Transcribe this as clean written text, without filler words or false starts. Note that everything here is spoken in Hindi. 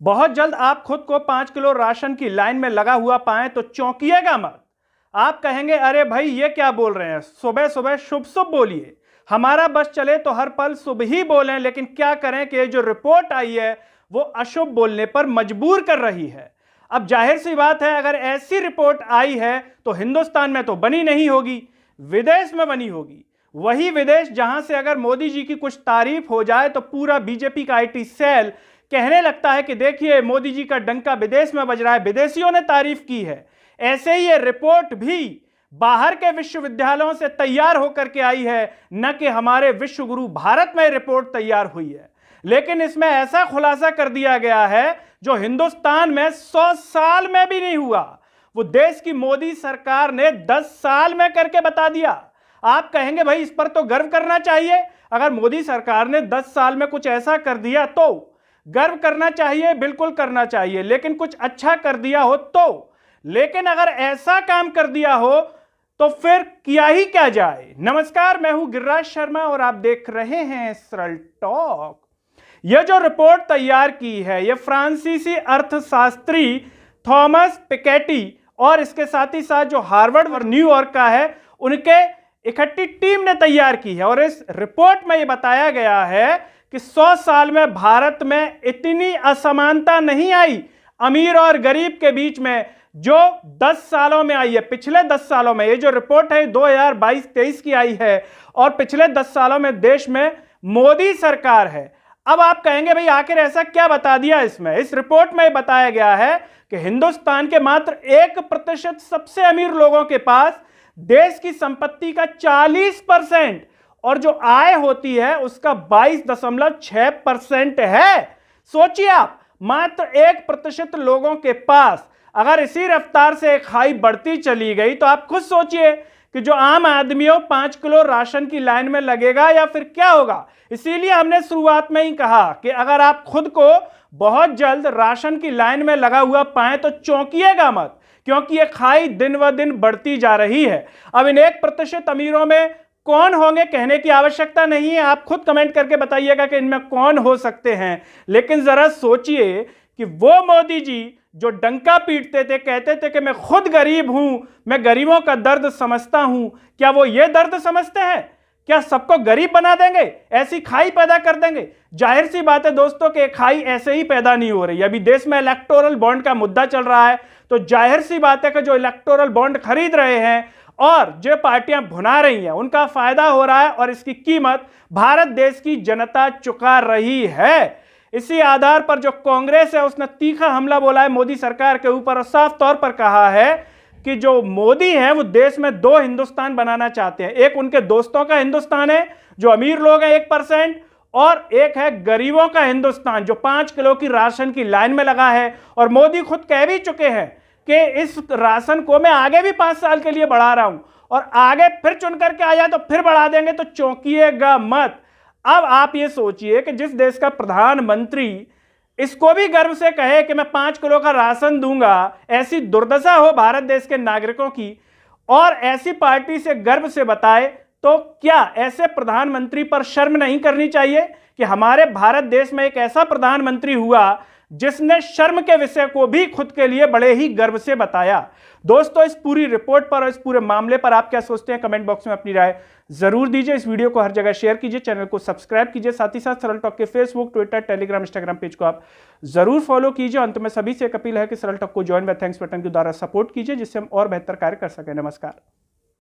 बहुत जल्द आप खुद को 5 किलो राशन की लाइन में लगा हुआ पाएं तो चौंकिएगा मत। आप कहेंगे अरे भाई ये क्या बोल रहे हैं, सुबह सुबह शुभ शुभ बोलिए, हमारा बस चले तो हर पल शुभ ही बोलें। लेकिन क्या करें कि जो रिपोर्ट आई है वो अशुभ बोलने पर मजबूर कर रही है। अब जाहिर सी बात है, अगर ऐसी रिपोर्ट आई है तो हिंदुस्तान में तो बनी नहीं होगी, विदेश में बनी होगी। वही विदेश जहां से अगर मोदी जी की कुछ तारीफ हो जाए तो पूरा बीजेपी का आईटी सेल कहने लगता है कि देखिए मोदी जी का डंका विदेश में बज रहा है, विदेशियों ने तारीफ की है। ऐसे ही ये रिपोर्ट भी बाहर के विश्वविद्यालयों से तैयार होकर के आई है, न कि हमारे विश्वगुरु भारत में रिपोर्ट तैयार हुई है। लेकिन इसमें ऐसा खुलासा कर दिया गया है जो हिंदुस्तान में 100 साल में भी नहीं हुआ, वो देश की मोदी सरकार ने 10 साल में करके बता दिया। आप कहेंगे भाई इस पर तो गर्व करना चाहिए, अगर मोदी सरकार ने 10 साल में कुछ ऐसा कर दिया तो गर्व करना चाहिए, बिल्कुल करना चाहिए। लेकिन कुछ अच्छा कर दिया हो तो, लेकिन अगर ऐसा काम कर दिया हो तो फिर किया ही क्या जाए। नमस्कार, मैं हूं गिरिराज शर्मा और आप देख रहे हैं सरल टॉक। यह जो रिपोर्ट तैयार की है यह फ्रांसीसी अर्थशास्त्री थॉमस पिकेटी और इसके साथ ही साथ जो हार्वर्ड और न्यूयॉर्क का है उनके इकट्ठी टीम ने तैयार की है। और इस रिपोर्ट में यह बताया गया है कि 100 साल में भारत में इतनी असमानता नहीं आई अमीर और गरीब के बीच में जो 10 सालों में आई है। पिछले 10 सालों में, ये जो रिपोर्ट है 2022-23 की आई है और पिछले 10 सालों में देश में मोदी सरकार है। अब आप कहेंगे भाई आखिर ऐसा क्या बता दिया इसमें। इस रिपोर्ट में बताया गया है कि हिंदुस्तान के मात्र 1% सबसे अमीर लोगों के पास देश की संपत्ति का 40% और जो आय होती है उसका 22.6% है। सोचिए आप, मात्र 1% लोगों के पास अगर इसी रफ्तार से खाई बढ़ती चली गई तो आप खुद सोचिए कि जो आम आदमियों 5 किलो राशन की लाइन में लगेगा या फिर क्या होगा। इसीलिए हमने शुरुआत में ही कहा कि अगर आप खुद को बहुत जल्द राशन की लाइन में लगा हुआ पाएं तो चौंकिएगा मत, क्योंकि यह खाई दिन व दिन बढ़ती जा रही है। अब इन 1% अमीरों में कौन होंगे कहने की आवश्यकता नहीं है, आप खुद कमेंट करके बताइएगा कि इनमें कौन हो सकते हैं। लेकिन जरा सोचिए कि वो मोदी जी जो डंका पीटते थे, कहते थे कि मैं खुद गरीब हूं, मैं गरीबों का दर्द समझता हूं, क्या वो ये दर्द समझते हैं? क्या सबको गरीब बना देंगे, ऐसी खाई पैदा कर देंगे? जाहिर सी बात है दोस्तों कि खाई ऐसे ही पैदा नहीं हो रही। अभी देश में इलेक्टोरल बॉन्ड का मुद्दा चल रहा है, तो जाहिर सी बात है कि जो इलेक्टोरल बॉन्ड खरीद रहे हैं और जो पार्टियां भुना रही हैं उनका फायदा हो रहा है और इसकी कीमत भारत देश की जनता चुका रही है। इसी आधार पर जो कांग्रेस है उसने तीखा हमला बोला है मोदी सरकार के ऊपर और साफ तौर पर कहा है कि जो मोदी है वो देश में 2 हिंदुस्तान बनाना चाहते हैं। एक उनके दोस्तों का हिंदुस्तान है जो अमीर लोग हैं 1%, और एक है गरीबों का हिंदुस्तान जो 5 किलो की राशन की लाइन में लगा है। और मोदी खुद कह भी चुके हैं कि इस राशन को मैं आगे भी 5 साल के लिए बढ़ा रहा हूं और आगे फिर चुन करके आया तो फिर बढ़ा देंगे, तो चौंकिएगा मत। अब आप ये सोचिए कि जिस देश का प्रधानमंत्री इसको भी गर्व से कहे कि मैं 5 किलो का राशन दूंगा, ऐसी दुर्दशा हो भारत देश के नागरिकों की और ऐसी पार्टी से गर्व से बताए, तो क्या ऐसे प्रधानमंत्री पर शर्म नहीं करनी चाहिए कि हमारे भारत देश में एक ऐसा प्रधानमंत्री हुआ जिसने शर्म के विषय को भी खुद के लिए बड़े ही गर्व से बताया। दोस्तों, इस पूरी रिपोर्ट पर और इस पूरे मामले पर आप क्या सोचते हैं, कमेंट बॉक्स में अपनी राय जरूर दीजिए। इस वीडियो को हर जगह शेयर कीजिए, चैनल को सब्सक्राइब कीजिए, साथ ही साथ सरल टॉक के Facebook, Twitter, Telegram, Instagram page को आप जरूर फॉलो कीजिए। अंत में सभी से एक अपील है कि सरल टॉक को ज्वाइन बाय थैंक्स बटन के द्वारा सपोर्ट कीजिए जिससे हम और बेहतर कार्य कर सकें। नमस्कार।